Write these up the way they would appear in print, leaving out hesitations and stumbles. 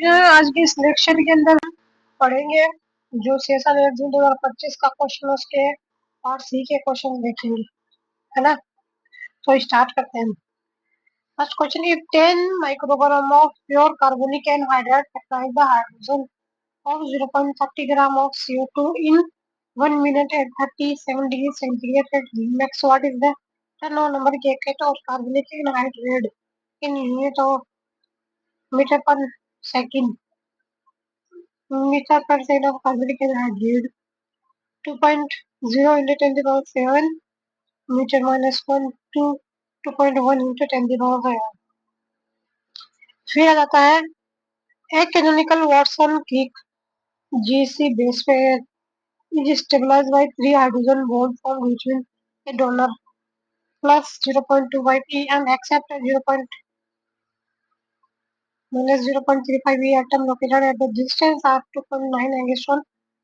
आज के इस लेक्चर के अंदर हम पढ़ेंगे जो सेशन है जून 2025 का क्वेश्चन उसके पार्ट सी के क्वेश्चन देखेंगे, है ना। तो स्टार्ट करते हैं। First question if 10 microgram of pure carbonic anhydride supplies the hydrogen of 0.30 gram of CO2 in 1 minute at 37 degrees centigrade at Vmax. What is the turnover number jacket or carbonic anhydride in unit of meter per second? Meter per second of carbonic anhydride 2.0 into 10 to the power 7 meter minus 1 to 2.1 into 10 to the power 7. फिर आ जाता है a canonical Watson Crick GC base pair is stabilized by 3 hydrogen bonds formed between a donor plus 0.25 E and accept 0.35 E atom located at the distance of 2.9 angstrom.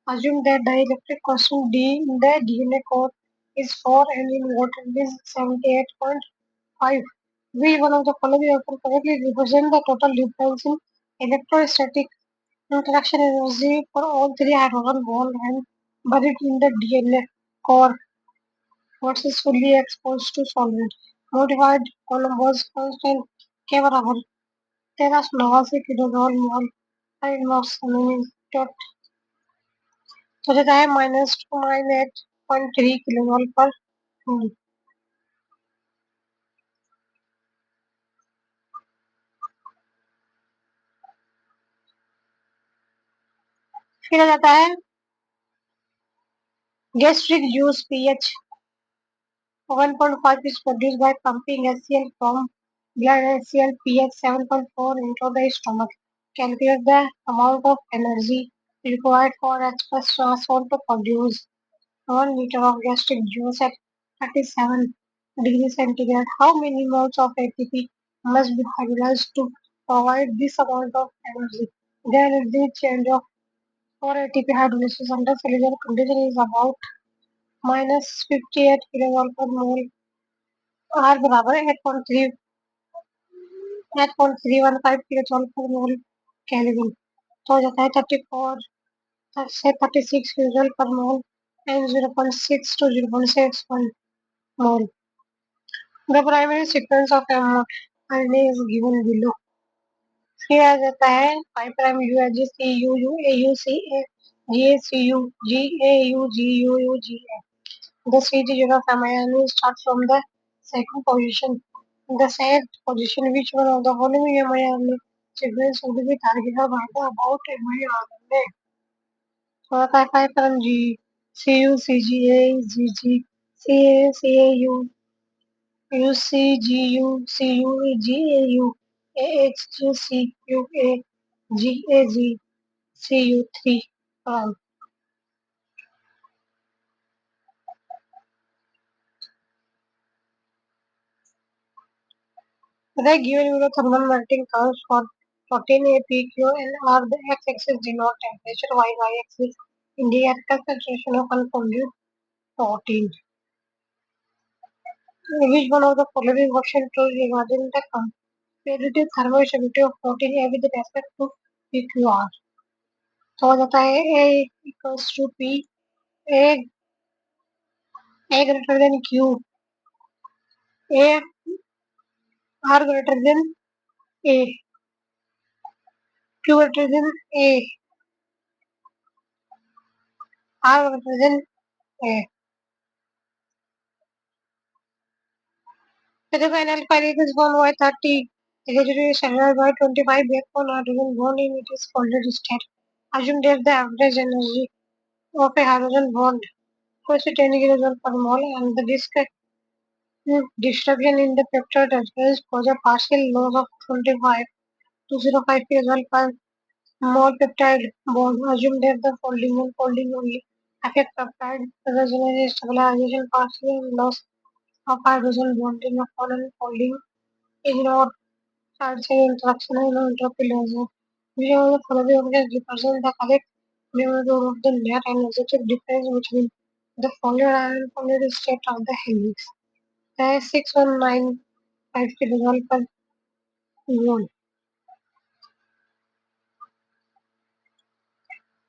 Assume that dielectric constant D in the DNA core is 4 and in water is 78.5. Which one of the following can correctly represent the total difference in electrostatic interaction energy for all three hydrogen bonds and buried in the DNA core versus fully exposed to solvent? Modified Columbus constant के बराबर 1389 किलोजोल मोल dot हो जाता है -298.3 किलोजोल पर मोल। फिर आ जाता है gastric juice pH 1.5 is produced by pumping HCl from blood. HCl pH 7.4 into the stomach. Calculate the amount of energy required for express transform to produce 1 liter of gastric juice at 37 degrees centigrade. How many moles of ATP must be hydrolyzed to provide this amount of energy? The energy change of for ATP hydrolysis under cellular condition is about -58 kilojoule per mole. R बराबर 8.315 किलोजोल पर मोल kelvin. तो हो जाता है 34 से 36 किलोजोल पर मोल and 0.6 to 0.61 mole. The primary sequence of mRNA is given below. फिर आ जाता है 5 prime UAG CU AU CA GA CU GAU GUU GA. The CG of mRNA starts from the second position. The said position, which one of the following mRNA sequence will be targeted by the about mRNA? So आता है 5 prime G CU CGA GG CA CAU UCGU CU GAU AHG CUA GAG CU3 prime. The given below thermal melting curves for protein A, P, Q, and R. The x-axis denote temperature, y-axis indicate concentration of unfolded protein. Which one of the following options true regarding the comparative thermal stability of protein A with respect to PQR? तो हो जाता है A equals to P, A greater than Q, A R greater than A, Q greater than A, R greater than A. So the final file is formed by 30 residual cellular by 25 backbone hydrogen bond in its folded state. Assume that the average energy of a hydrogen bond equals to 10 kilojoule per mole and the disk disruption in the peptide does cause a partial loss of 25 to 0.5 kilojoule per mole peptide bond. Assume that the folding and folding only affect peptide resonance stabilization partial loss of hydrogen bond in a folding is not Artificial interaction and entropy losses. We have the following objects represent the correct numerator of the net energetic difference between the folded and unfolded state of the helix. There is 6195 kilojoule per mole.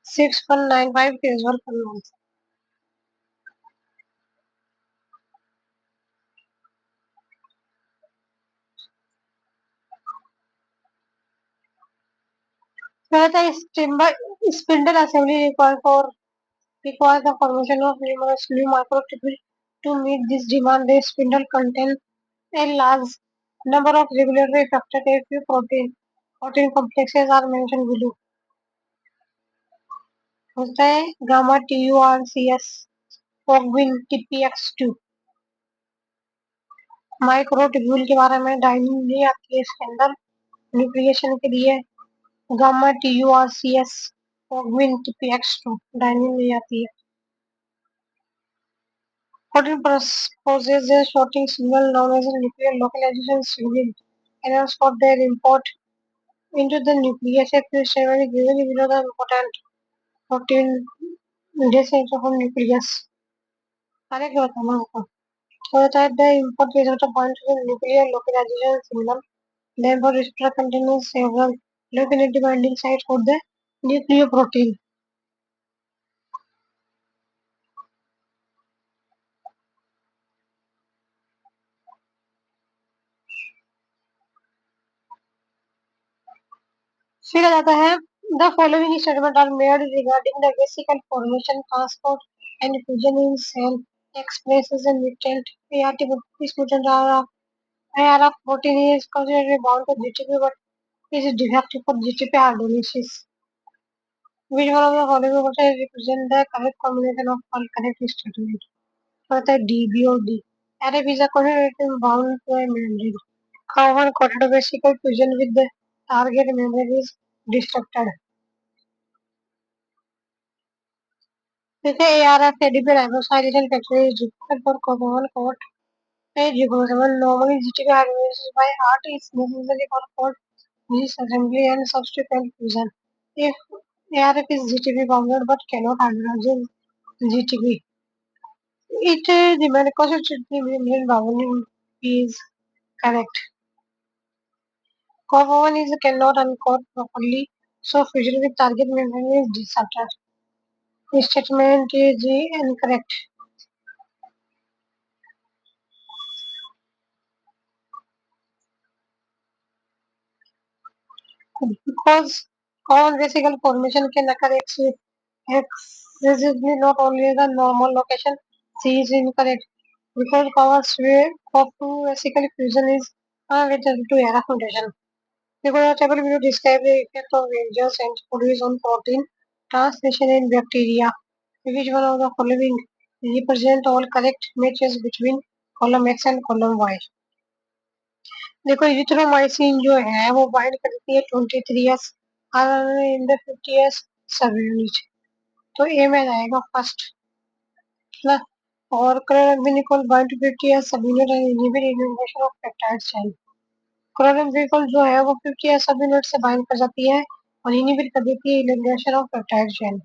6195 kcal per month. Whether spindle assembly requires the formation of numerous new microtubules to meet this demand. The spindle contains a large number of regulatory factors. A few protein complexes are mentioned below. होता है gamma TURCS फोगविन TPX2 microtubule के बारे में dining नहीं आती है इसके अंदर न्यूक्लिएशन के लिए गामा TURCS फोगविन TPX2 डाइनिंग नहीं आती है Protein possesses a sorting signal known as a nuclear localization signal and for their import into the nucleus. A few several given below the important protein descent from nucleus. सारे क्या बताना आपको so that the import is at a point to the nuclear localization signal. Therefore, receptor contains several locality binding sites for the nucleoprotein. फिर आ जाता है the following statements are made regarding the vesicle formation, transport, and fusion in cell. Expresses a mutant ART, but this mutant ARF protein is considered bound to GTP, but is defective for GTP hydrolysis. Which one of the following proteins represent the correct combination of all correct statements? For the DB or D. RF is a conjugated bound to a membrane. Carbon coated vesicle fusion with the target membrane is disrupted. With the ARF ADP ribosylation factor is required for covalent coat a glucosamine. Normally GTP hydrolysis by art is necessary for coat disassembly and subsequent fusion. If ARF is GTP bounded but cannot hydrolyze GTP, the constitutes the membrane bounding is correct. Covalent is cannot uncoat properly, so fusion with target membrane is disrupted. The statement is incorrect. Because common vesicle formation can occur excessively not only the normal location. C is incorrect. Because common vesicle fusion is unrelated to error mutation. Because the table will describe the effect of various antibodies on protein translation in bacteria. Which one of the following represent all correct matches between column X and column Y? देखो erythromycin जो है वो bind करती है 23S RNA in the 50S sub unit तो ए में जाएगा first ना और chloramphenicol bind to 50S sub unit and inhibit ignition of peptide chain chloramphenicol जो है वो 50S सब यूनिट से बाइंड कर जाती है और इनहिबिट कर देती है ignition of peptide chain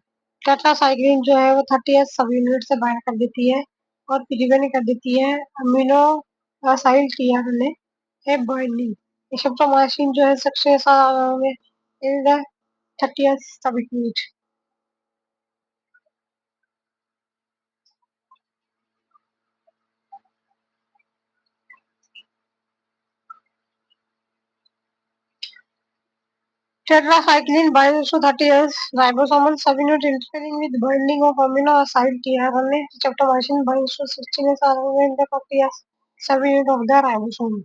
tetracycline जो है वो 30S सब यूनिट से बाइंड कर देती है और पिरिगन कर देती है अमीनो असाइल टीआरएनए है binding. Erythromycin जो है सक्सेस में in the 30th subunit. Tetracycline binds to 30th ribosomal subunit interfering with binding of amino acid tRNA. Streptomycin binds to 16S RNA in the 40th subunit of the ribosome.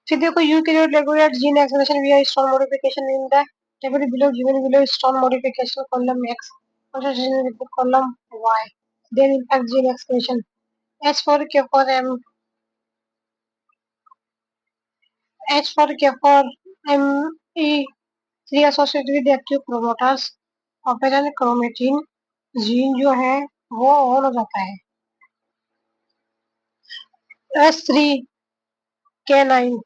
फिर देखो eukaryote regulate gene expression via strong modification in the table below given below strong modification column X concentration with the column Y then impact gene expression H for K for M H for K for M E 3 associated with the active promoters operation chromatin gene जो है वो on हो जाता है S3K9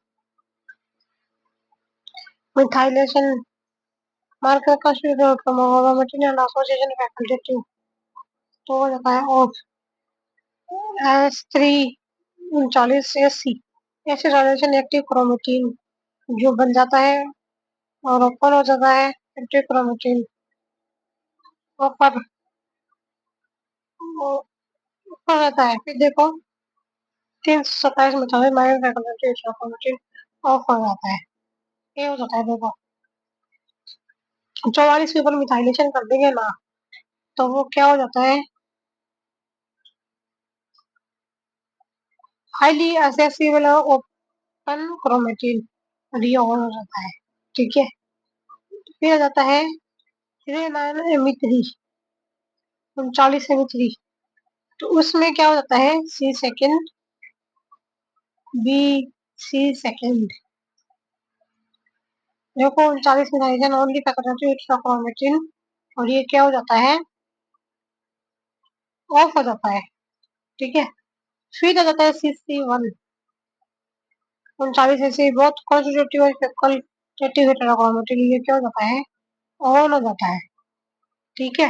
methylation marker constitute chromatin and association facultative तो हो जाता है ऑफ S3 39 से C ऐसे ट्रांजिशन एक्टिव क्रोमेटिन जो बन जाता है और ओपन हो जाता है एक्टिव क्रोमेटिन ओपन ओपन रहता है। फिर देखो 327 में था माइनस क्रोमेटिन ऑफ हो जाता है। ये हो जाता है देखो 44 के ऊपर मिथाइलेशन कर देंगे ना तो वो क्या हो जाता है हाईली एक्सेसिबल ओपन क्रोमेटिन और ये ऑन हो जाता है। ठीक है फिर आ जाता है 39 39 तो उसमें क्या हो जाता है सी सेकेंड बी सी सेकेंड देखो 39 में हाइड्रोजन ओनली क्रोमेटिन और ये क्या हो जाता है ऑफ हो जाता है। ठीक है फिर आ जाता है CC1 39 ऐसे बहुत कॉन्स्टिट्यूटिव और फैकल्टेटिव हेटेरोक्रोमेटिन ये क्या हो जाता है ऑन हो जाता है। ठीक है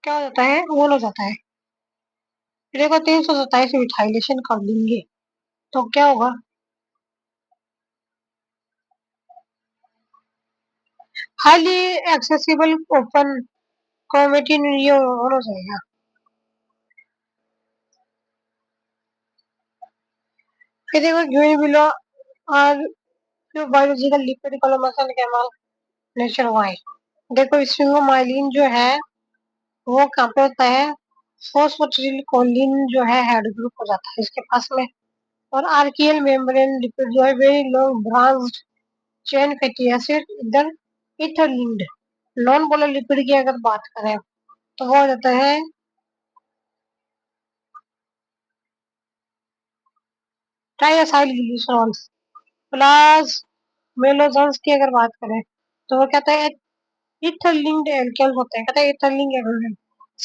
क्या हो जाता है ऑन हो जाता है। फिर देखो 327 मिथाइलेशन कर देंगे तो क्या होगा हाईली एक्सेसिबल ओपन क्रोमेटिन ये ऑन हो जाएगा। फिर देखो गिवन बिलो और बायोलॉजिकल लिपिड कोलोमेशन कैमल नेचर वाई देखो स्फिंगोमाइलिन जो है वो कहाँ पे होता है फोस्फोटिलकोलिन जो है हेड ग्रुप हो जाता है इसके पास में और आर्कियल मेम्ब्रेन लिपिड जो है very long branched chain fatty acid इधर ether linked non polar lipid की अगर बात करें तो वो हो जाता है ट्राइएसाइल ग्लिसरॉल प्लस मेलोजन्स की अगर बात करें तो वो कहता है इथर लिंक्ड एल्केन होते हैं कहता है इथर लिंक्ड एल्केन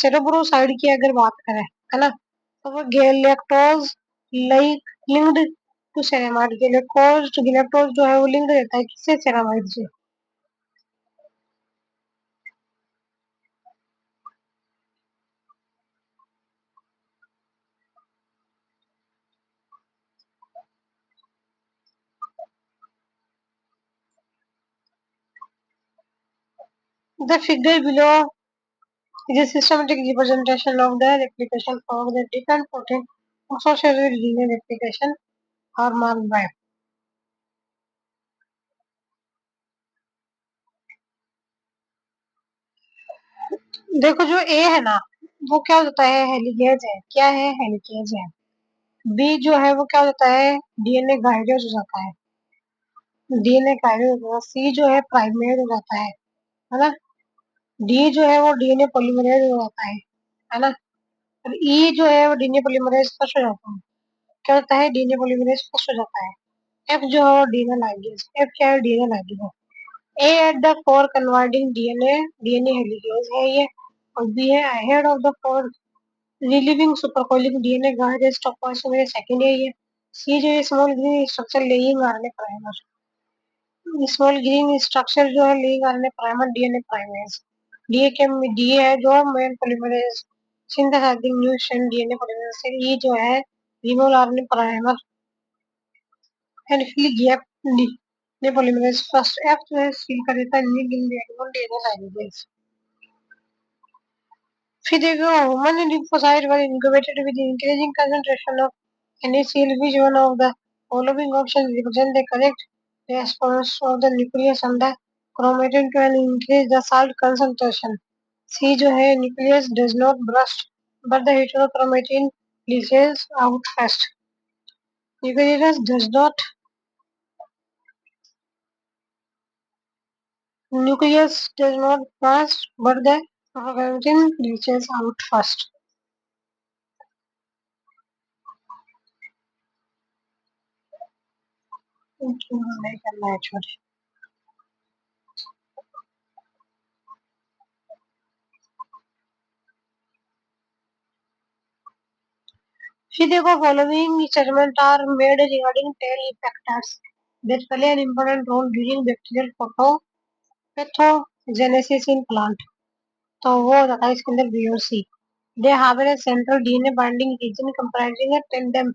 सेरेब्रोसाइड की अगर बात करें है ना तो वो galactose like linked to ceramide galactose जो है वो लिंक्ड रहता है किससे सेरेमाइड से। The figure below is a systematic representation of the replication of the different protein associated with DNA replication are marked by देखो जो ए है ना वो क्या होता है हेलिकेज है क्या है हेलिकेज है। बी जो है वो क्या होता है डीएनए गाइडेड हो जाता है डीएनए गाइडेड हो जाता है। सी जो है प्राइमेड हो जाता है ना। डी जो है वो डीएनए पॉलीमरेज हो जाता है ना। और ई जो है वो डीएनए पॉलीमरेज फर्स्ट हो जाता है क्या होता है डीएनए पॉलीमरेज फर्स्ट हो जाता है। एफ जो है वो डीएनए लाइगेज एफ क्या है डीएनए लाइगेज है। A at the fork converting DNA helicase है ये और बी है ahead of the fork relieving supercoiling DNA guided stopwatch मेरे सेकंड है ये। सी जो है small green structure laying RNA primer small green structure जो है laying RNA primer DNA primase D के डी है जो main polymerase synthesizing new strand DNA polymerase से ई जो है remove RNA primer and fill gap DNA polymerase first F जो है सील कर देता है डीएनए लाइगेज। फिर देखो human lymphocyte were incubated with increasing concentration of NaCl which one of the following options represent the correct response of the nucleus and the chromatin to increase the salt concentration। C जो है nucleus does not burst but the heterochromatin leaches out fast। Nucleus does not burst but the heterochromatin leaches out fast। नहीं करना है छोटे फिर देखो following statements are made regarding tail effectors that play an important role during bacterial pathogenesis in plant। तो वो हो जाता है इसके अंदर बी और C. They have a central DNA binding region comprising a tandem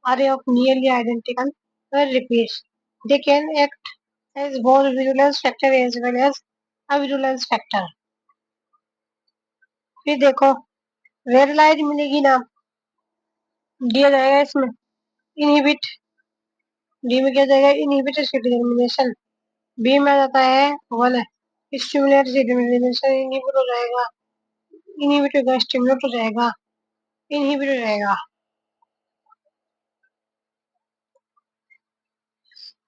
array of nearly identical repeats. They can act as both virulence factor as well as avirulence factor. फिर देखो रेड लाइट मिलेगी ना, दिया जाएगा इसमें inhibit, D में क्या जाएगा इनहिबिट डिटर्मिनेशन, बी में आ जाता है वन स्टिमुलेट डिटर्मिनेशन, इनहिबिट हो जाएगा, इनहिबिट होगा स्टिमुलेट हो जाएगा, इनहिबिट हो जाएगा।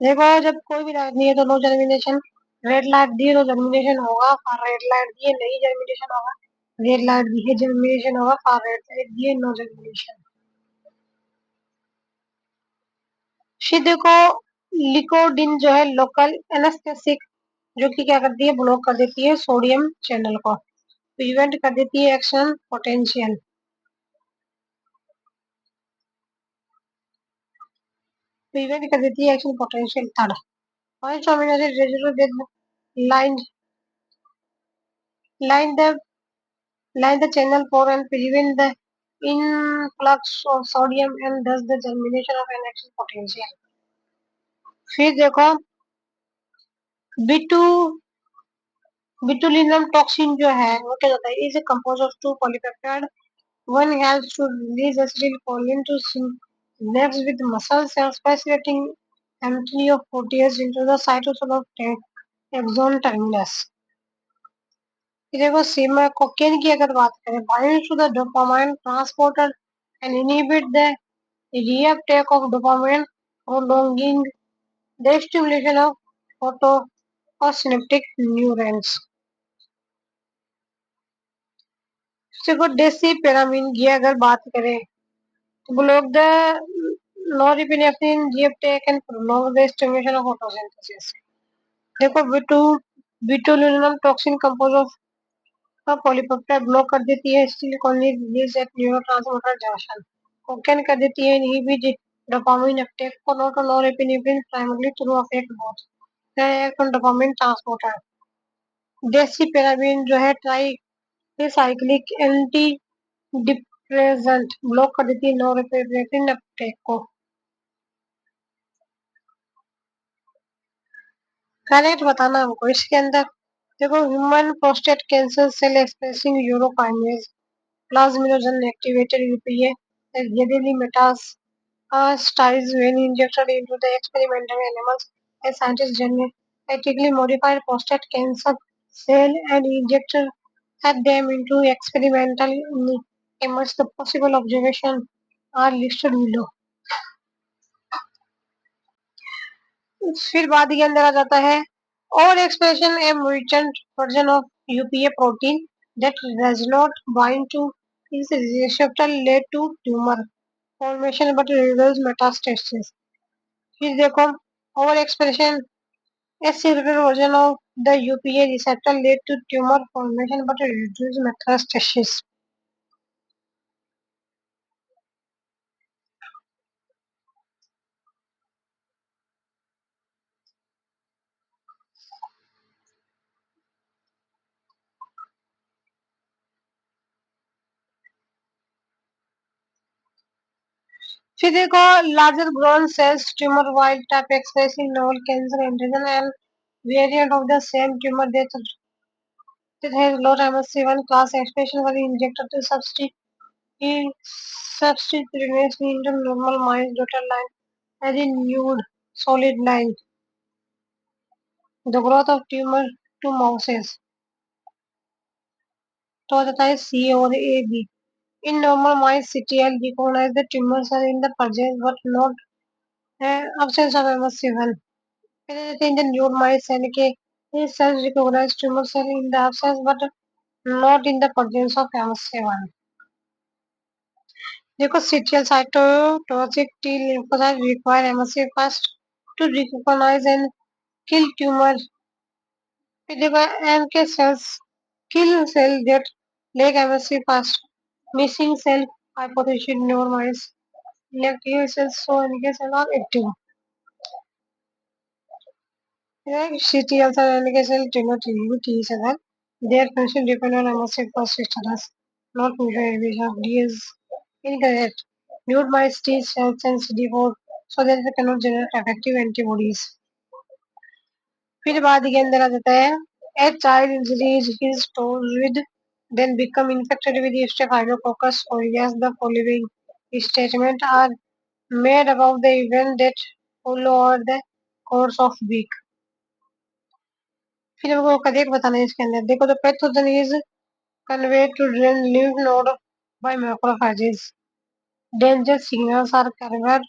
देखो जब कोई भी लाइट नहीं है तो नो जर्मिनेशन, रेड लाइट दिए तो जर्मिनेशन होगा, और रेड लाइट दिए नहीं जर्मिनेशन होगा, रेड लाइट दिए जर्मिनेशन होगा, और रेड लाइट दिए नो जर्मिनेशन। फिर देखो लिकोडिन जो है लोकल एनेस्थेटिक, जो कि क्या करती है ब्लॉक कर देती है सोडियम चैनल को, प्रिवेंट कर देती है एक्शन पोटेंशियल, प्रिवेंट कर देती है action potential. Third point amino acid residue line line the line the channel for and prevent the influx of sodium and thus the germination of an action potential। फिर देखो Bittu बिटुलिनम toxin जो है वो क्या होता है, is a compose of two polypeptide, one helps to release acetylcholine to synapse with muscle cells, facilitating entry of protease into the cytosol of axon terminus। देखो सीमा cocaine की अगर बात करें, binds to the dopamine transporter and inhibit the reuptake of dopamine, prolonging the stimulation of photo or synaptic neurons। देखो डेसिपेरामिन की अगर बात करें तो block the norepinephrine reuptake and prolong the stimulation of photosynthesis। देखो botulinum toxin compose of polypeptide block कर देती है acetylcholine release at neurotransmitter junction, cocaine कर देती है inhibit dopamine uptake for norepinephrine primarily through affect both the act on dopamine transporter. Desipramine जो है tricyclic antidepressant, block कर देती है नॉरएपिनेफ्रिन अपटेक को। करेक्ट बताना हमको इसके अंदर। देखो human prostate cancer cell expressing urokinase plasminogen activated UPA is readily metastasized when injected into the experimental animals. A scientist genetically modified prostate cancer cell and injected them into experimental animals. The possible observation are listed below। फिर बाद के अंदर आ जाता है और expression a mutant version of UPA protein that does not bind to is receptor led to tumor formation but reveals metastasis। फिर देखो over expression a secret version of the UPA receptor led to tumor formation but reduces metastasis। फिर देखो larger grown cells tumor wild type expressing novel cancer antigen and variant of the same tumor that has low MSC1 class expression were injected to substitute into normal mice dotted line as in nude solid line। The growth of tumor to mouses तो हो जाता है C और A B। In normal mice, CTL recognize the tumors are in the presence but not absence of MSC1। In the nude mice cell के these cells recognize tumor cell in the absence but not in the presence of MSC1। देखो CTL cytotoxic T lymphocytes require MSC first to recognize and kill tumor। फिर देखो MK cells kill cell that lack MSC first, missing cell hypothesis normalize inactive cells so NK cells are active। CTL cell and NK cell do not inhibit each other, their function depend on MSC first status, not mutual inhibition of D is incorrect। Nude mice T cells and CD4 so that they cannot generate effective antibodies. फिर बाद के अंदर आ जाता है a child injuries his toes with then become infected with Staphylococcus aureus. The following statements are made about the event that follow over the course of week. फिर हमको correct बताना है इसके अंदर देखो तो pathogen is conveyed to drain lymph node by macrophages. Danger signals are conveyed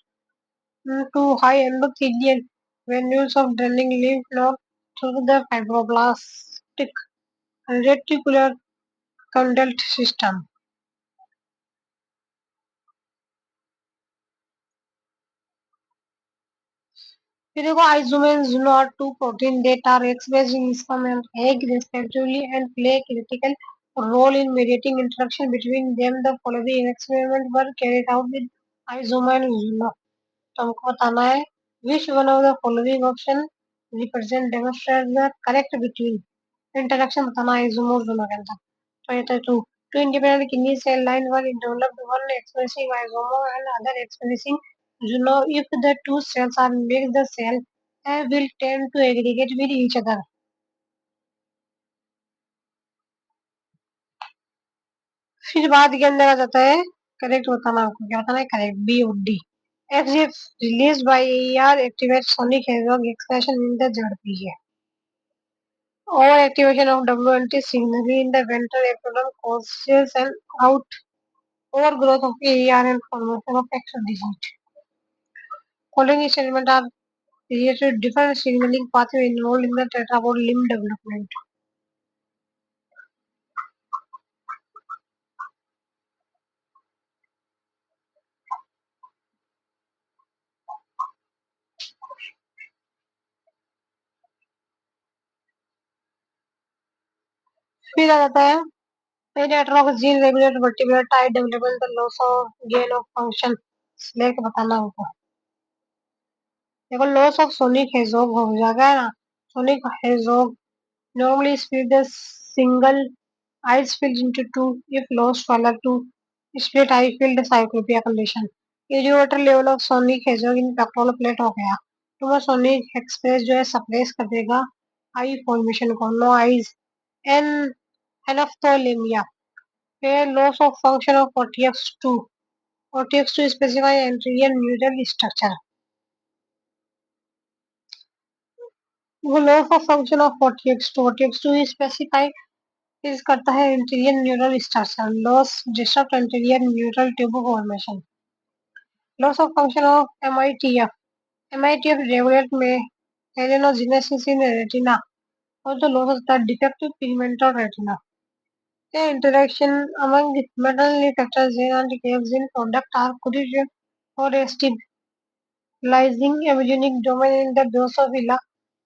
to high endothelial venules of draining lymph node through the fibroblastic reticular conduct system. फिर देखो isomers are two protein that are expressed in sperm and egg respectively and play a critical role in mediating interaction between them. The following experiments were carried out with isomer and Zuno. तो हमको बताना है which one of the following option represent demonstrate the correct between interaction बताना है isomer दोनों के अंदर तो ये तो two independent kidney cell line were developed one expressing isomer and other expressing Zuno. If the two cells are mixed the cell will tend to aggregate with each other. फिर बाद के अंदर आ जाता है करेक्ट बताना आपको क्या बताना है करेक्ट बी और D FGF released by AER activates sonic hedgehog expression in the ZPA. Overactivation of WNT signaling in the ventral ectoderm causes an overgrowth of AER and formation of exodigit. Following statements are related to different signaling pathways involved in the tetrapod limb development. फिर आ जाता है Pediatric gene regulate vertebral tie development the loss of gain of function. स्लेक बताना होगा देखो loss of sonic hedgehog हो जाएगा ना sonic hedgehog normally split the single eyes filled into two if lost follow to split eye filled cyclopia condition. Iridoter level of sonic hedgehog in pectoral plate हो गया तो वो sonic express जो है suppress कर देगा आई फॉर्मेशन को no eyes an anophthalmia फिर loss of function of OTX2 OTX2 specify anterior neural structure वो loss of function of OTX2 specify इस करता है anterior neural structure loss disturb anterior neural tube formation loss of function of MITF regulate में adenogenesis in retina और तो loss of the defective pigment of retina the interaction among the metal factors and in product are crucial for stabilizing embryonic domain in the drosophila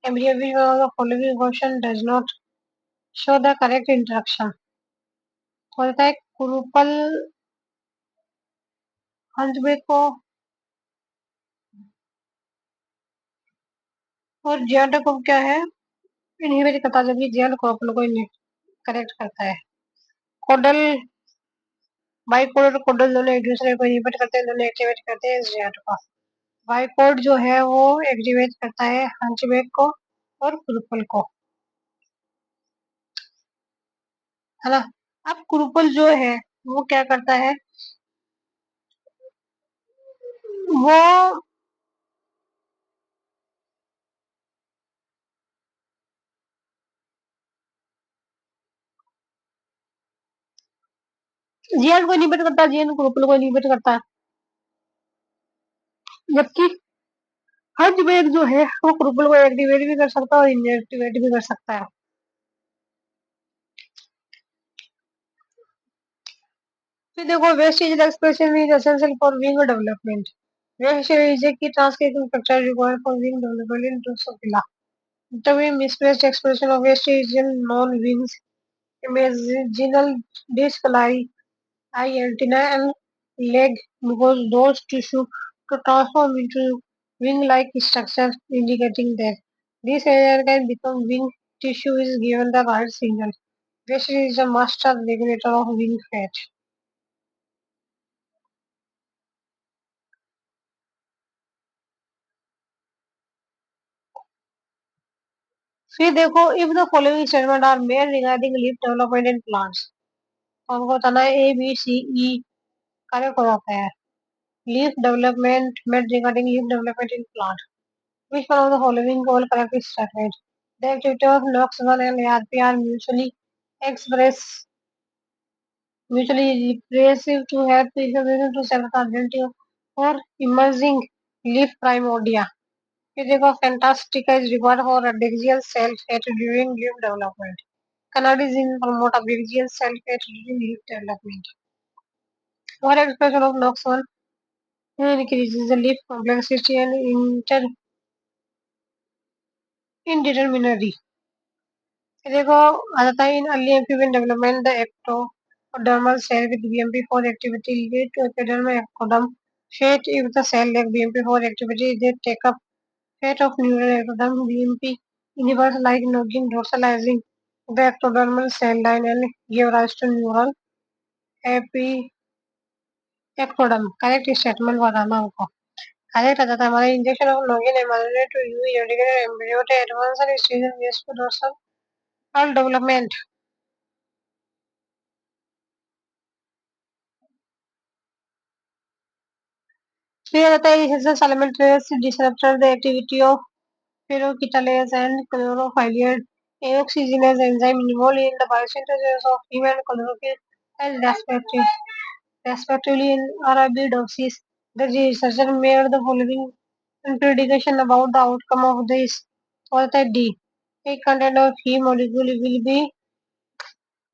embryo which one of the following version does not show the correct interaction होता है कुरुपल हंसबेक को और जियाडा को क्या है inhibit करता है जबकि जियाड कुरुपल को करेक्ट करता है कोडल बाइकोड और कोडल दोनों एक दूसरे को इनहिबिट करते हैं दोनों एक्टिवेट करते हैं जियाड को बाइकोड जो है वो एक्टिवेट करता है हंचबेक को और कुरुपल को है ना अब कुरुपल जो है वो क्या करता है वो जियाड को इनहिबिट करता है जियाड कुरुपल को इनहिबिट करता है जबकि हंचबेक जो है वो कुरुपल को एक्टिवेट भी कर सकता है और इनएक्टिवेट भी कर सकता है फिर देखो vestigial expression is essential for wing development vestigial is a key transcription factor required for wing development in Drosophila the way misplaced expression of vestige in non-wings imaginal disc like eye antenna and leg because those tissue to transform into wing-like structure indicating that this area can become wing tissue is given the right signal. Vestige is a master regulator of wing fat. फिर देखो, if the following statement are made regarding leaf development in plants, तो हमको बताना है A B C E correct हो जाता है. Leaf development made regarding leaf development in plant. Which one of the following all correct is statement? The activity of NOx1 and ARP are express mutually repressive to help preservation to self-identity or emerging leaf primordia. Physical fantastica is required for adhesion self-hate during leaf development. Canadizine promote adhesion self-hate during leaf development. What expression of NOx1 increases the leaf complexity and indeterminacy. देखो आ जाता है in early amphibian development the ectodermal cell with BMP4 activity lead to epidermal ectoderm fate if the cell lack BMP4 activity they take up fate of neural ectoderm BMP inhibitors like noggin dorsalizing the ectodermal cell line and give rise to neural ectoderm. Correct statement बताना हमको. Correct आ जाता है हमारा injection of noggin mRNA to UV radical embryo to advance and stage of dorsal development. फिर आता है this is salamatrase disruptor the activity of ferrochelatase and chlorophyllid aoxygenase enzyme involved in the biosynthesis of heme and chlorophyll and respectively in Arabidopsis. The researcher made the following prediction about the outcome of this. So that D. A content of heme molecule will be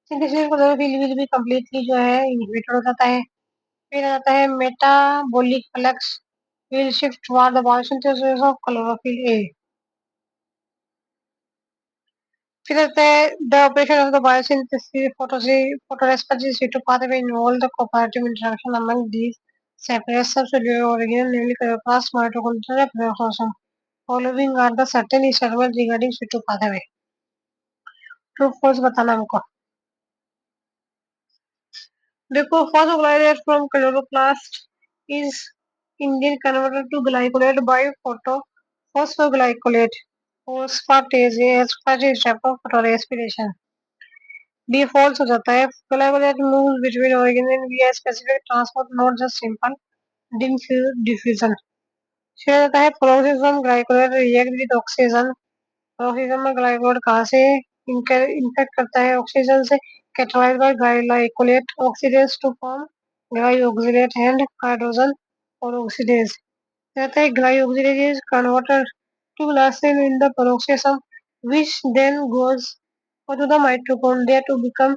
synthesis chlorophyll will be completely जो है inhibited हो जाता है. फिर आता है metabolic flux will shift toward the biosynthesis of chlorophyll A. फिर आता है the operation of the biosynthesis photoresponsive C2 pathway involve the cooperative interaction among these separate subcellular organelles, namely chloroplast, mitochondria, and peroxisome. Following are the certain statements regarding C2 pathway. True false बताना हमको. देखो phosphoglycolate from chloroplast is indeed converted to glycolate by phosphoglycolate. Phosphatase as first step of photorespiration. B false हो जाता है. Glycolate moves between organelles via specific transport, not just simple diffusion. फिर आता है peroxisome glycolate react with oxygen. Peroxisome में glycolate कहाँ से infect करता है ऑक्सीजन से catalyzed by glycolate oxidase to form glyoxylate and hydrogen peroxidase. कहता है glyoxylate is converted to glycine in the peroxisome which then goes to the mitochondria to become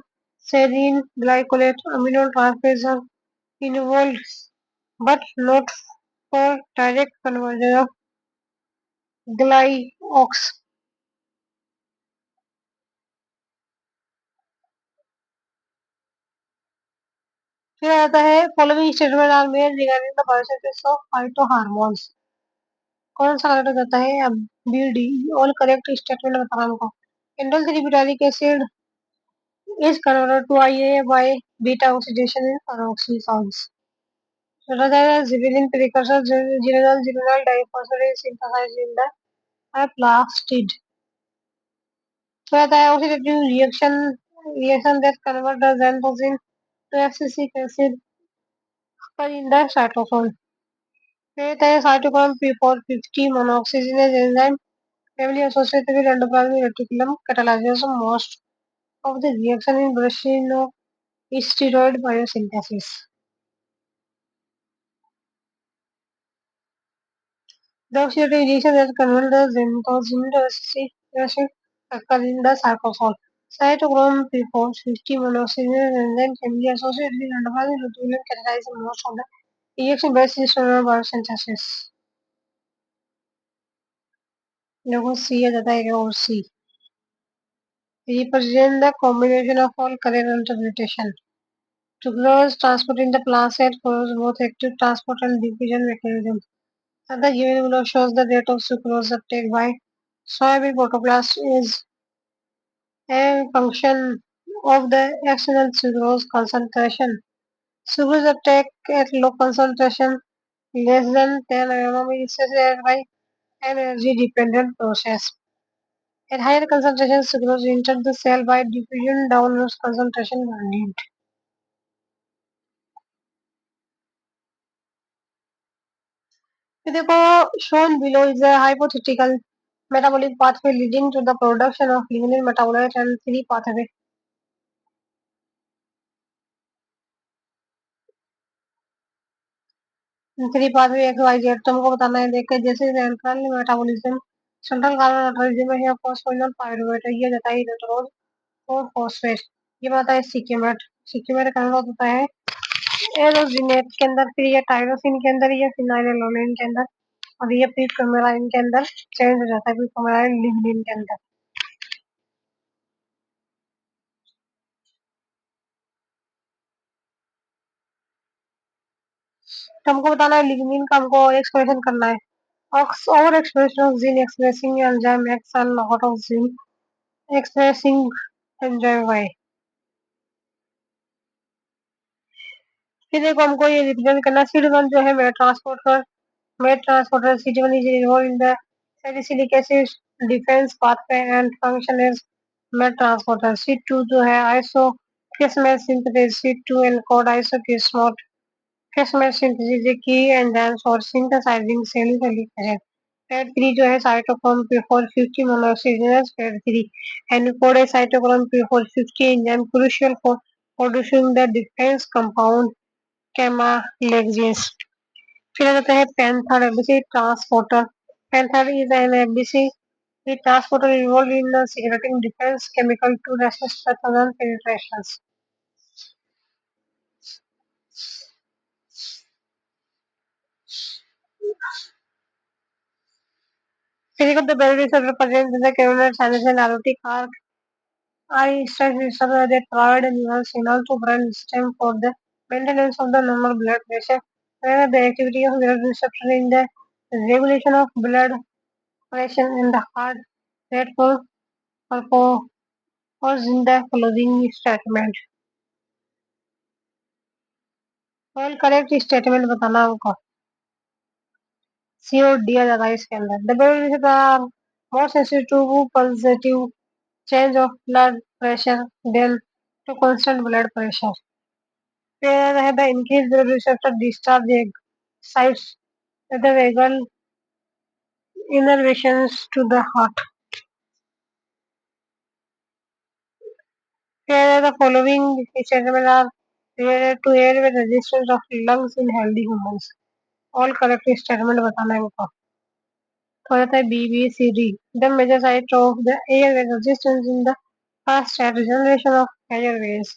serine glycolate amino transferation involved but not for direct conversion of glyox. फिर आता है following statement are made regarding the biosynthesis of phytohormones. कौन सा correct हो जाता है? अब B D all correct statement बताना हमको. Indole 3 butyric acid is converted to IA by beta oxidation in peroxisomes. Rather than xylene precursor, geranyl diphosphate is synthesized in the plastid. So the oxidative reaction that convert the xanthosine to FCC acid occur in the cytosol. फिर है cytochrome P450 monoxygenase enzyme heavily associated with endoplasmic reticulum catalyzes most of the reaction in steroid biosynthesis. The oxidative reaction that convert the xanthosine to FCC acid occur in the cytosol. Cytochrome P450 monoxygenase enzyme heavily associated with endoplasmic reticulum catalyzes most of the reaction by steroid biosynthesis. देखो सी आ जाता है और सी represent the combination of all correct interpretation. Sucrose transport in the plant cell follows both active transport and diffusion mechanism. And the given below shows the rate of sucrose uptake by soybean protoplast is a function of the external sucrose concentration. Sucrose uptake at low concentration less than 10 nm is associated by energy dependent process. At higher concentrations, sucrose enters the cell by diffusion downwards concentration gradient. Therefore, shown below is a hypothetical metabolic pathway leading to the production of lignin metabolite and three pathway. Three pathway X Y Z तुमको बताना है देख के जैसे central metabolism central carbon metabolism है phosphoenolpyruvate ये जाता है इलेक्ट्रोल और फॉस्फेट ये बताता है सिक्यूमेट सिक्यूमेट कन्वर्ट होता है एरोजिनेट के अंदर फिर ये टायरोसिन के अंदर ये फिनाइलएलानाइन के अंदर और ये फिर क्रोमेलाइन के अंदर चेंज हो जाता है फिर क्रोमेलाइन लिग्निन के अंदर तो हमको बताना है लिग्निन का हमको एक्सप्रेशन करना है over expression of gene expressing enzyme X and lot of gene expressing enzyme Y फिर देखो हमको ये रिप्रेजेंट करना CD1 जो है mate transporter CD1 is involved in the salicylic acid defence pathway and function as mate transporter C2 जो है isochorismate synthesis C2 encode isochorismate chorismate synthesis ये की एंजाइम्स और सिंथेसाइजिंग सैलिसिलिक एसिड पेड 3 जो है cytochrome P450 मोनोऑक्सीजनेस paid 3 encode है cytochrome P450 enzyme crucial for producing the defense compound कैमालेक्सिस फिर आ जाता है panther ABC transporter panther is an ABC transporter involved in secreting defense chemical to resist pathogen penetrations. Physical the berries are present in the cabinet sinus and aortic arc are structures that provide a neural signal to brain stem for the maintenance of the normal blood pressure. Where the activity of blood receptor in the regulation of blood pressure in the heart rate for purpose in the following statement. और correct statement बताना हमको सी और D आ जाता है इसके अंदर W R more sensitive to positive change of blood pressure than to constant blood pressure फिर है the increase blood receptor discharge sites at the vagal innervations to the heart. Here the following statements are related to airway resistance of lungs in healthy humans. All correct statement बताना है हमको तो रहता है B B C D the major site of the airway resistance in the past regeneration of airways.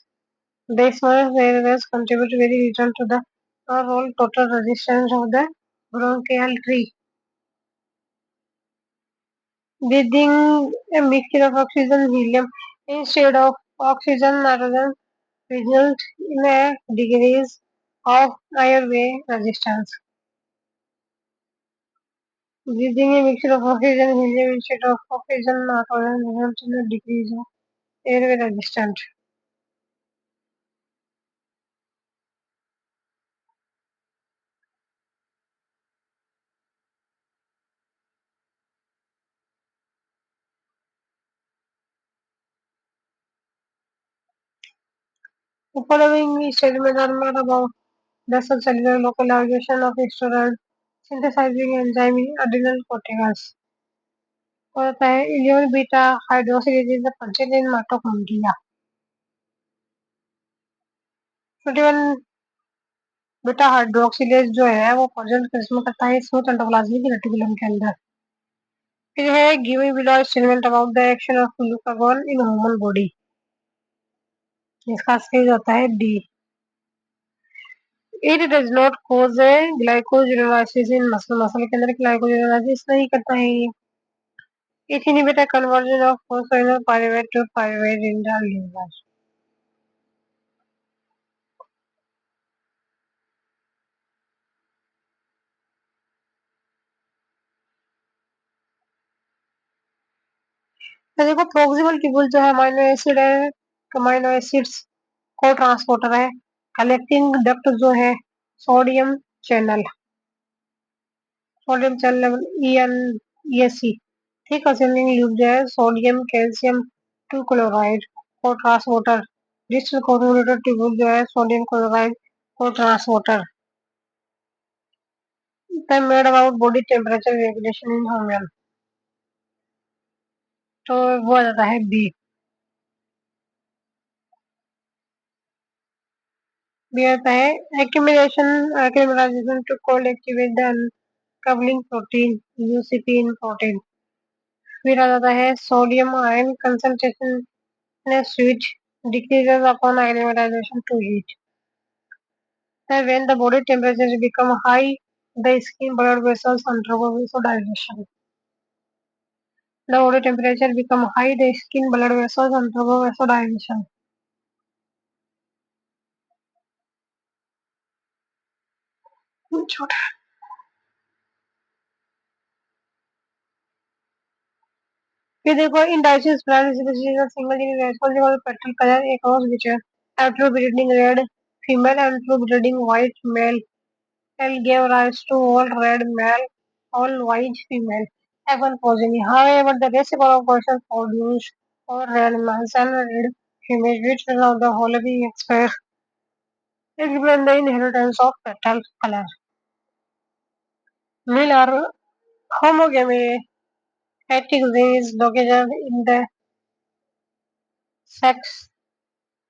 The smallest airways contribute very little to the overall total resistance of the bronchial tree. Breathing a mixture of oxygen and helium instead of oxygen nitrogen result in a decrease of airway resistance. Breathing a mixture of oxygen and helium instead of oxygen nitrogen result in a decrease of airway resistance. The following statements are made about the cellular localization of steroid synthesizing enzyme in adrenal corticals. और होता है eleven beta hydroxylase is present in mitochondria 21 beta hydroxylase जो है वो present किस्म करता है smooth endoplasmic reticulum के अंदर फिर है given below statement about the action of glucagon in human body इसका सही होता है D it does not cause a glycogenolysis in muscle के अंदर ग्लाइकोजेनोलाइसिस नहीं करता है ये it inhibit the conversion of phosphoenolpyruvate to pyruvate in the liver तो देखो प्रोक्सिमल ट्यूबुल जो है अमाइनो एसिड्स को ट्रांसपोर्टर है कलेक्टिंग डक्ट जो है sodium channel sodium channel EN ESC thick ascending loop जो है sodium calcium two chloride cotransporter. Distal coordinator tube जो है sodium chloride cotransporter. The made about body temperature regulation in human, तो वो आ जाता है बी। बी आता है accumulation to cold activate the uncoupling protein UCP one protein. फिर आ जाता है sodium ion concentration in a switch decreases upon acclimatization to heat. And when the body temperature become high, the skin blood vessels undergo vasodilation. The body temperature become high, the skin blood vessels undergo vasodilation. छोटा। फिर देखो in dioecious plant species of single gene responsible for petal color across which are true breeding red female and true breeding white male. L gave rise to all red male, all white female. F1 progeny. However, the reciprocal portion produced all red males and red females, which is of the wholly explain the inheritance of petal color. Male are homogamy. Gene is located in the sex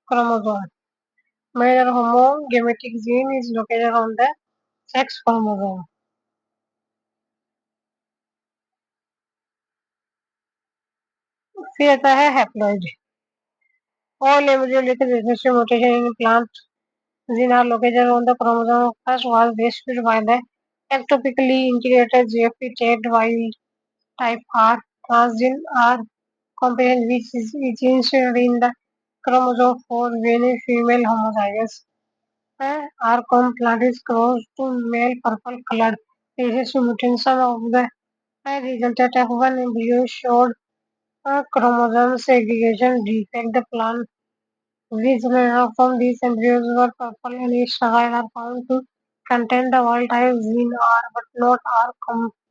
chromosome. Male homogametic gene is located on the sex chromosome. फिर आता है haploid. All embryologic recessive mutation in plant gene are located on the chromosome. First was distributed by the ectopically integrated GFP tagged wild type R. Transgene R component which is inserted in the chromosome for when female homozygous. R-com plant is crossed to male purple colored recessive mutation of the resulted F1 embryo showed a chromosome segregation defect. The plant which from these embryos were purple and sterile are found to contain the wild type gene R but not R competition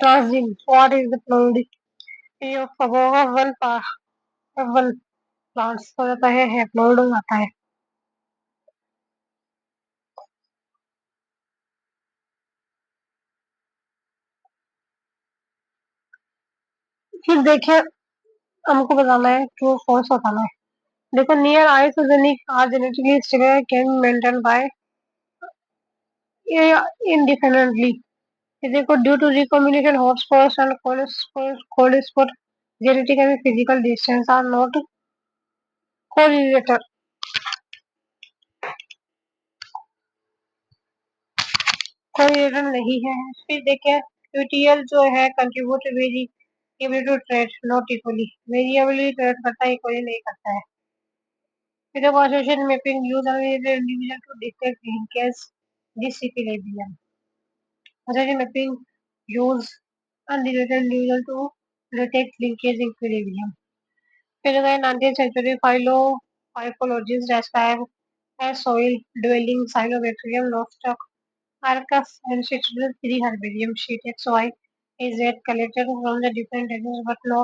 transgene. What is the plurality of above one plants हो जाता है haploid हो जाता है। फिर देखिए हमको बताना है ट्रू फॉल्स बताना है। देखो near isogenic are genetically stable can maintain by indefinitely. देखो due to recombination hotspots and cold spot genetic and physical distance are not correlated. correlated नहीं है। फिर देखिए QTL जो है contribute variability trait not equally variability trait करता है equally नहीं करता है। फिर देखो association mapping use individual to detect linkage disequilibrium. Association mapping use unrelated individual to detect linkage equilibrium. फिर देखो 19th century phycologists describe as soil dwelling cyanobacterium nostoc Arcus ancestral tree herbarium sheet XY is yet collected from the different ages but no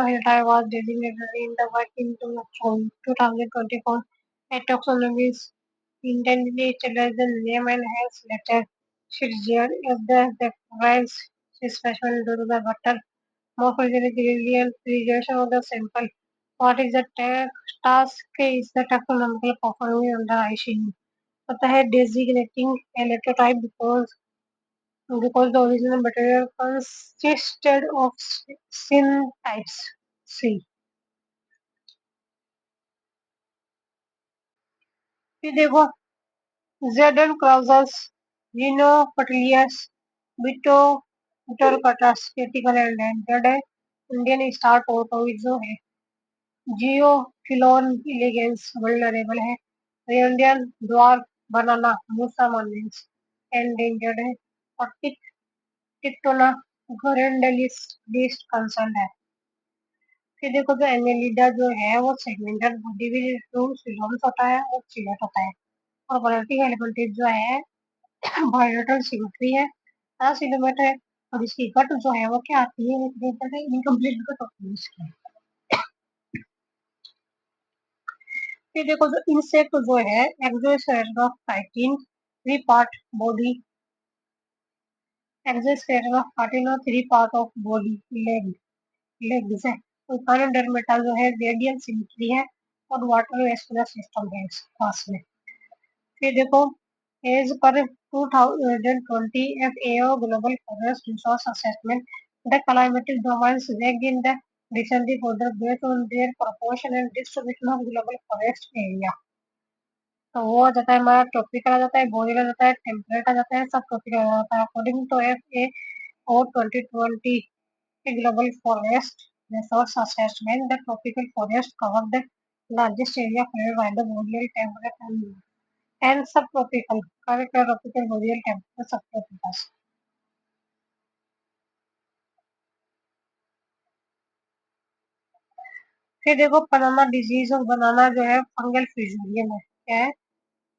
heritage was designated in the work in 2024. A taxonomy is intended to utilize the name and hence letter Shirjir as the rise specimen due to the butter morphology and preservation of the sample. What is the task is the taxonomical performing under ICU. होता है designating a letter type because the original material consisted of sin types. C. फिर देखो Zedon Clausus, Ginopatelius, Vito Vitorcatus, critical and endangered है Indian star टोटोइड जो है जियोफिलोन इलेगेंस vulnerable है Indian dwarf बनाना मूसा मॉन्यूस endangered है और टिक्टोना घोरेंडलिस लीस्ट कंसर्न है। फिर देखो जो एंगेलिडा जो है वो सेगमेंटेड बॉडी भी सिलोम्स होता है और चिलेट होता है और वैरायटी एलिमेंटेड जो है बायोटल सिमेट्री है 10 किलोमीटर है और इसकी कट जो है वो क्या आती है, इनकम्प्लीट कट होती है इसकी। फिर देखो जो इंसेक्ट जो है exoskeleton of chitin, three part body, exoskeleton of chitin और three part of body, legs है। तो पायरोडर्मेटा जो है रेडियल सिमेट्री है और वाटर वेस्कुलर सिस्टम है इस पास में। फिर देखो as per 2020 FAO global forest resource assessment, the climatic domains rank in the recently further based on their proportion and distribution of global forest area। तो वो आ जाता है हमारा ट्रॉपिकल आ जाता है, बोरियल आ जाता है, टेम्परेट आ जाता है, सब ट्रॉपिकल आ जाता है। According to FAO 2020 global forest resource assessment, the tropical forest cover the largest area covered by the boreal temperate and subtropical, correct tropical boreal temperate subtropicals। फिर देखो बनाना डिजीज और बनाना जो है फंगल फ्यूजेरियम है, क्या है,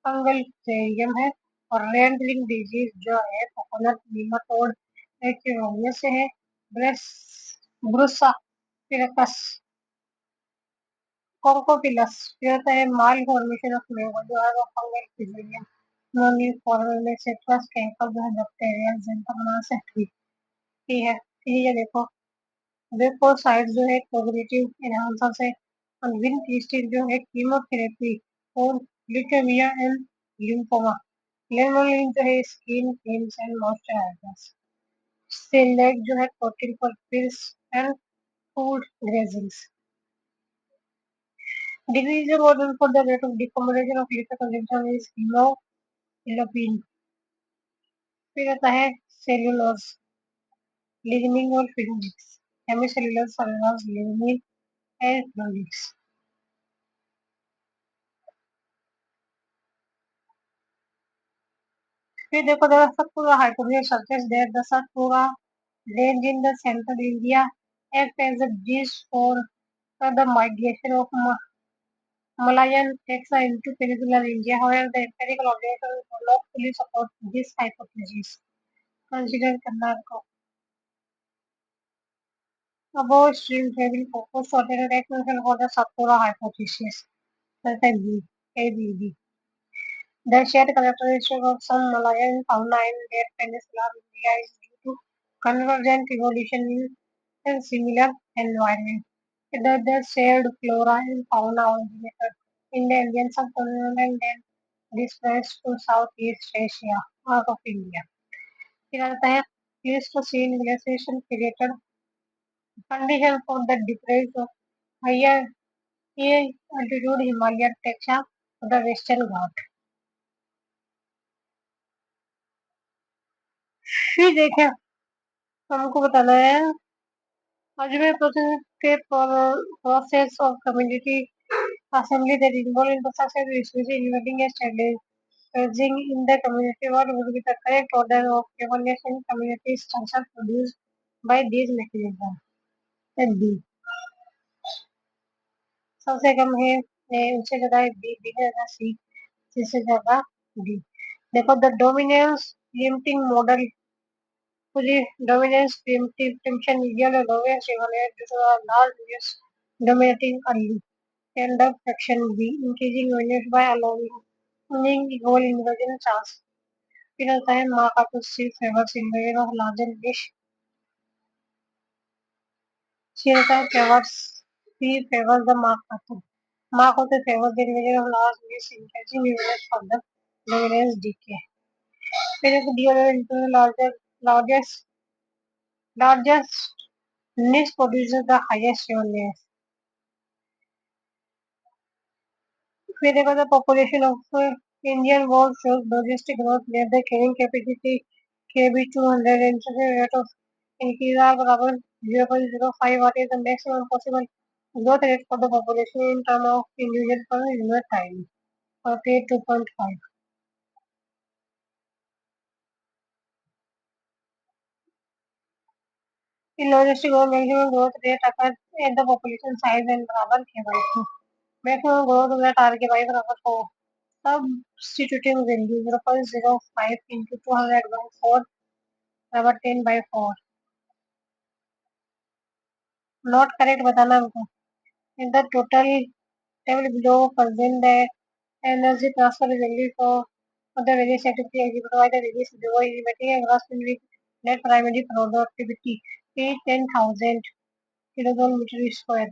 फंगल फ्यूजेरियम है। और रेंडलिंग डिजीज जो है कोकोनट नीमाटोड से है, ब्रेस ब्रुसा पिरकस कोकोपिलस, फिर होता है माल फॉर्मेशन ऑफ मैंगो जो है वो फंगल फ्यूजेरियम। नॉनी फॉर्मल में सिट्रस केमिकल जो है बैक्टीरिया जेंटोमोनास से ठीक है। फिर ये देखो वेपोसाइड जो है कोग्निटिव एनहांसर है, और विनक्रिस्टिन जो है कीमोथेरेपी और ल्यूकेमिया एंड लिम्फोमा। लेमोनिन जो है skin creams and moisturisers. Shellac जो है protein for pills and food glazings. Decreasing order for the rate of decomposition of liquid consumption is hemoglobin। फिर आता है सेलुलोज, लिग्निन और phenolics, hemicellulose cellulose, lignin and phenolics. फिर देखो the Satpura hypothetical surface there the Satpura range in the central India act as a bridge for the migration of Malayan taxa into peninsular India. However, the empirical observations do not fully support this hypothesis. Consider Karnataka. Above streams have been proposed for the explanation for the Satpura hypothesis. That's a B. ABB. The shared characteristic of some Malayan fauna in their peninsular India is due to convergent evolution in similar environment. The shared flora and fauna originated in the Indian subcontinent and then dispersed to Southeast Asia out of India। फिर आता है Pleistocene glaciation created condition for the depression of higher altitude Himalayan taxa of the Western Ghat। फिर देखें हमको बताना है ultimate process of community assembly that involve in the success especially involving a stabilizing in the community what would be the correct order of evaluation community structure produced by these mechanisms। And B सबसे कम है A, उससे ज्यादा है B, B से ज्यादा C, C से ज्यादा D। देखो the dominance preempting model, the dominance preemption medial allowance evaluate due to a large units dominating early, and the fraction B increasing units by allowing equal inversion chance। फिर आता है Markov C favors inversion of larger dish। फिर आता है favors C favors the Markov। Markov favors the inversion of large dish increasing units for the dominance decay। फिर एक D into the largest largest niche produces the highest units। फिर देखो the population of Indian wolves shows logistic growth where the carrying capacity KB 200 and rate of increase are बराबर 0.05। what is the maximum possible growth rate for the population in terms of individual per unit time? 2.5। In logistic growth, maximum growth rate occurs at the population size and बराबर K/2। maximum growth rate RK by बराबर 4। Substituting value 0.05 into 200 by 4 बराबर 10 by 4। Not correct बताना हमको। In the total table below present the energy transfer is only for the various activity executed by the various device emitting a gross unit net primary productivity is 10,000 kilojoule meter square.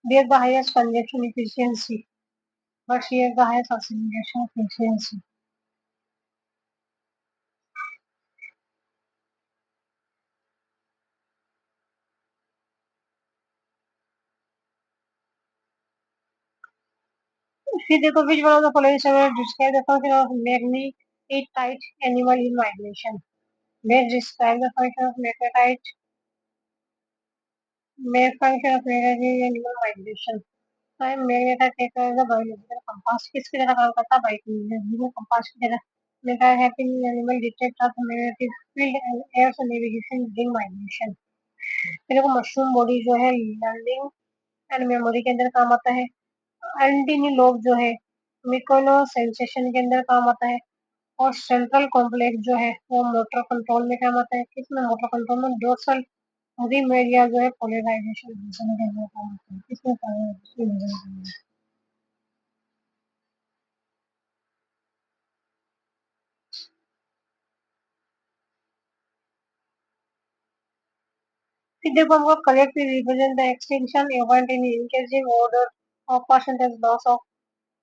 Bear the highest consumption efficiency, but share the highest oxidation efficiency. फिर देखो which one of the following statements describe the function of magnetite animal in migration. Best describe the function of magnetite function of magnetite animal migration. Time meta take as a biological compass किसकी तरह काम करता है biological compass की तरह meta helping animal detect of magnetic field and airs navigation during migration. फिर देखो mushroom body जो है लर्निंग एंड मेमोरी के अंदर काम आता है। एंटीनी लोब जो है मिकोनो सेंसेशन के अंदर काम आता है। और सेंट्रल कॉम्प्लेक्स जो है वो मोटर कंट्रोल में काम आता है। किसमें मोटर कंट्रोल में डोर्सल रिम एरिया जो है पोलराइजेशन रीजन के अंदर काम आता है। किसमें काम है। Figure हमको correctly represent the extinction event in increasing order of percentage loss of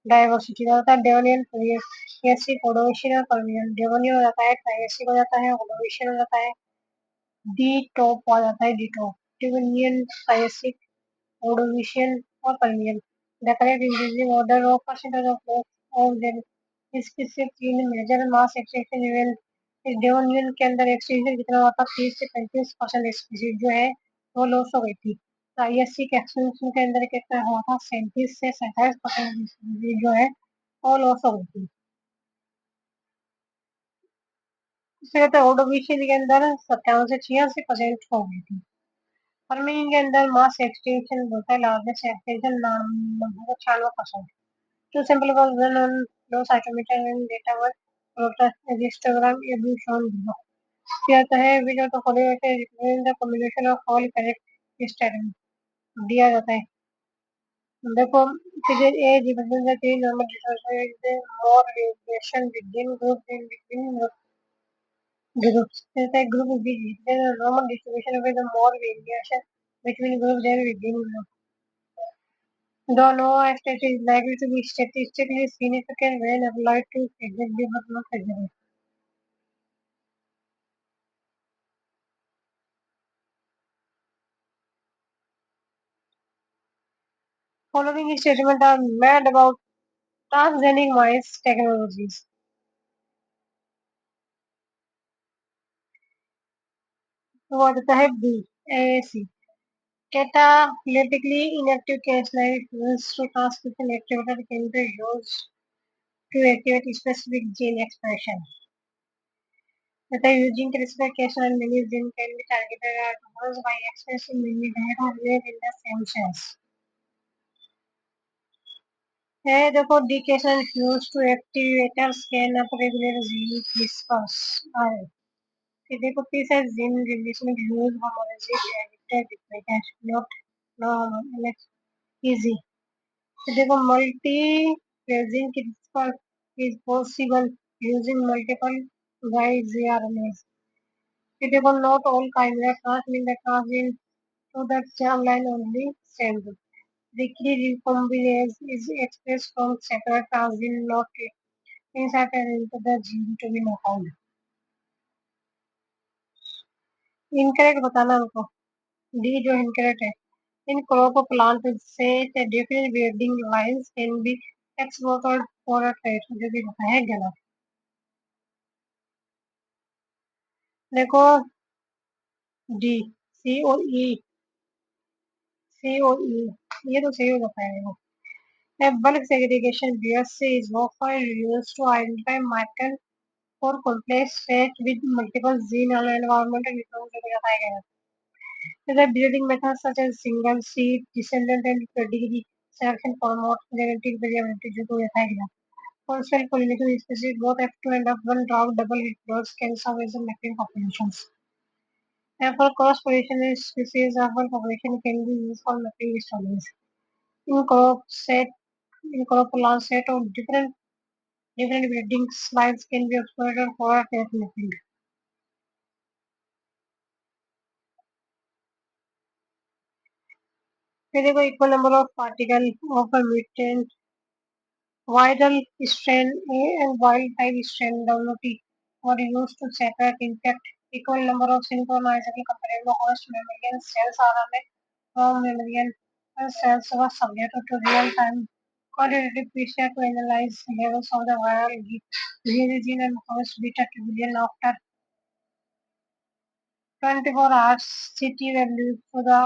diversity होता है डेवोनियन ट्रायसिक ओडोविशियन और पर्मियन डेवोनियन हो जाता है ट्रायसिक हो जाता है ओडोविशियन हो जाता है डी टॉप आ जाता है D top Devonian Triassic Ordovician और Permian the correct increasing order of percentage of loss of them is किससे तीन मेजर मास एक्सटिंक्शन इवेंट इस डेवोनियन के अंदर एक्सटिंक्शन कितना हुआ था 30 से 35% स्पीसीज जो है वो लॉस हो गई थी। आईएससी के एक्सटेंशन के अंदर कितना हुआ था 37 से 27% जो है वो लॉस हो गई थी। इससे कहते हैं ओडोविशियन के अंदर 57 से 86% हो गई थी। फर्मिंग के अंदर मास एक्सटेंशन होता है largest extension 96%। Two simple versions on low cytometer and data were histogram above shown below. क्या आता है which of the following represent the combination of all correct statement दिया जाता है। देखो figure A represents the three normal distribution with more variation within groups and between groups. कहता है group B represents the normal distribution with more variation between groups and within groups. The no state is likely to be statistically significant when applied to exactly but not exactly. Following statements are made about transgenic mice technologies. तो वो देता है B AAC catalytically inactive casein fuels to transcription activator can be used to activate specific gene expression. That is using CRISPR Cas9 many genes can be targeted at once by expressing many that are made in the same cells. है देखो डिकेशन fuse to activator scan up regular gene discuss आए फिर देखो P से gene replacement use homology edited duplication not no easy फिर देखो multi phasing CRISPR is possible using multiple guides RNAs फिर देखो not all chimera transmit the transgene to the germ line only send the key recombinase is expressed from separate transgene not inserted into the gene to be knocked. Incorrect बताना हमको D जो incorrect है in crop plant से different breeding lines can be exported for a trade जो कि होता है गलत। देखो डी सी और ई सी और ई ये तो सही हो जाता है देखो bulk segregation biopsy is often used to identify markers for complex states with multiple gene and environmental influences को बताया गया है। The breeding methods such as single seed, descendant and pedigree selection promote genetic variability जो को बताया गया। For cell pollination species both F2 and F1 drought double hit birds can serve as a mapping populations. Therefore, cross-pollination is species of one population can be used for mapping studies. In crop set of different breeding slides can be exploited for test mapping. There is equal number of particles of a mutant viral strain A and wild type strain WT were used to separate infect equal number of synchronizable comparable host mammalian cells RNA from mammalian cells was subjected to real-time quantitative PCR to analyze levels of the viral gene and host beta tubulin after 24 hours CT values for the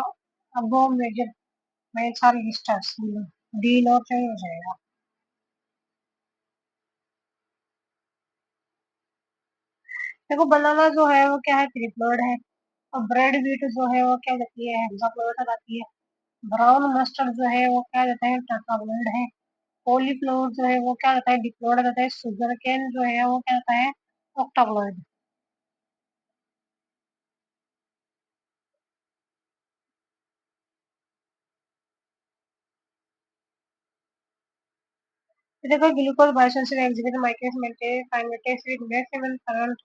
above measurements are listed below. D note चाहिए हो जाएगा. देखो बनाना जो है वो क्या है triploid है और ब्रेड व्हीट जो है वो क्या देती है हेक्साप्लोइड आती है. ब्राउन मस्टर्ड जो है वो क्या देता है टेट्राप्लोइड है. कॉलीफ्लावर जो है वो क्या देता है डिप्लोइड देता है. शुगर केन जो है वो क्या देता है ऑक्टाप्लोइड. तो देखो glucose biosensor executive Michaelis Menten kinetics with maximum current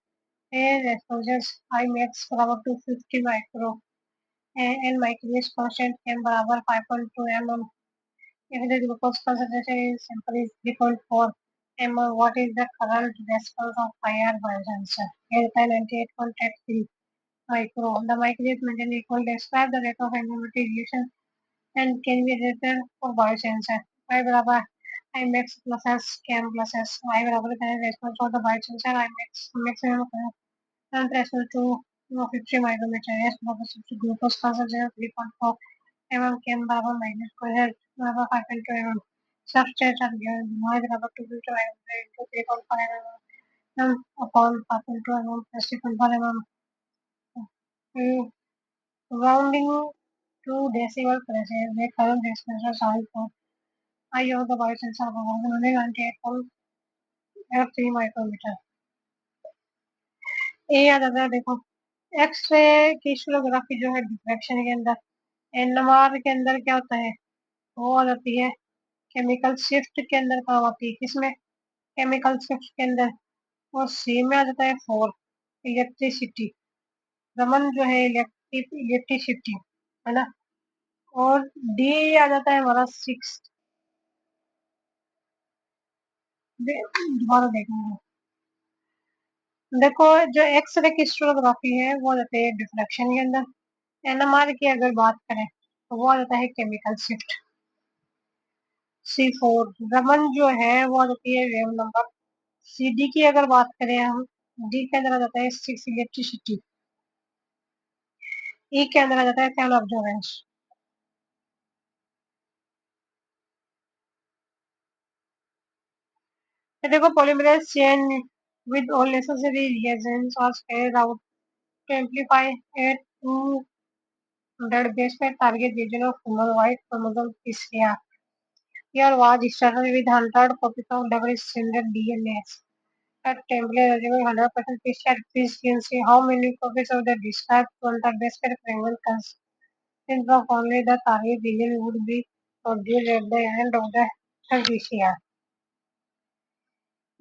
exposures I max बराबर 250 micro and microwave constant m बराबर 5.2 mm. If the glucose concentration in sample is 3.4 mm, what is the current response of higher biosensor? Here 98.83 micro. The microwave maintain equal describe the rate of enzymatic reaction and can be written for biosensor. I बराबर I max plus S cam plus S. I बराबर है response for the biosensor I max maximum current response to 50 micrometer. S बराबर glucose concentration 3.4 mm cam बराबर minus square बराबर 5.2 mm. Substrate are given y बराबर 250 micrometer into 3.5 mm upon 5.2 mm plus 3.4 mm. Rounding to decimal places, the current expression solid for I of the biosensor of 198.3 micrometer. ये याद आता है देखो x ray की crystallography जो है डिफ्रैक्शन के अंदर एनएमआर के अंदर क्या होता है वो आ जाती है केमिकल शिफ्ट के अंदर काम आती है. किसमें केमिकल शिफ्ट के अंदर और सी में आ जाता है 4 इलेक्ट्रिसिटी. रमन जो है इलेक्ट्रिसिटी है ना. और डी आ जाता है हमारा 6. दोबारा देखेंगे. देखो जो एक्सरे की क्रिस्टलोग्राफी है वो जाती है डिफ्रैक्शन के अंदर. एनएमआर की अगर बात करें तो वो आ जाता है केमिकल शिफ्ट. C4 रमन जो है वो आ जाती है वेव नंबर. CD की अगर बात करें हम डी के अंदर आ जाता है 6 इलेक्ट्रिसिटी. ई के अंदर आ जाता है 10 ऑब्जर्वेंस. तो देखो polymerase chain with all necessary reagents are carried out to amplify a two-hundred base pair target region of human white chromosome PCR. Here was started with 100 copies of double-stranded DNA. At template eligible 100% PCR efficiency. How many copies of the described 200 base pair fragment consist of only the target region would be produced at the end of the PCR?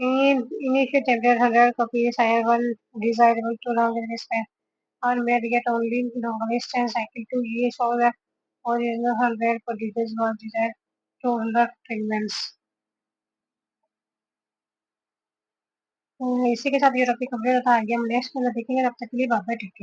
Initial template 100 copies I one desirable to round in this pair are made yet only the instance cycle to use all the original 100 producers was desired 200 fragments. इसी के साथ ये topic complete होता है. आगे हम next में देखेंगे. तब तक के लिए बाय बाय. Take care.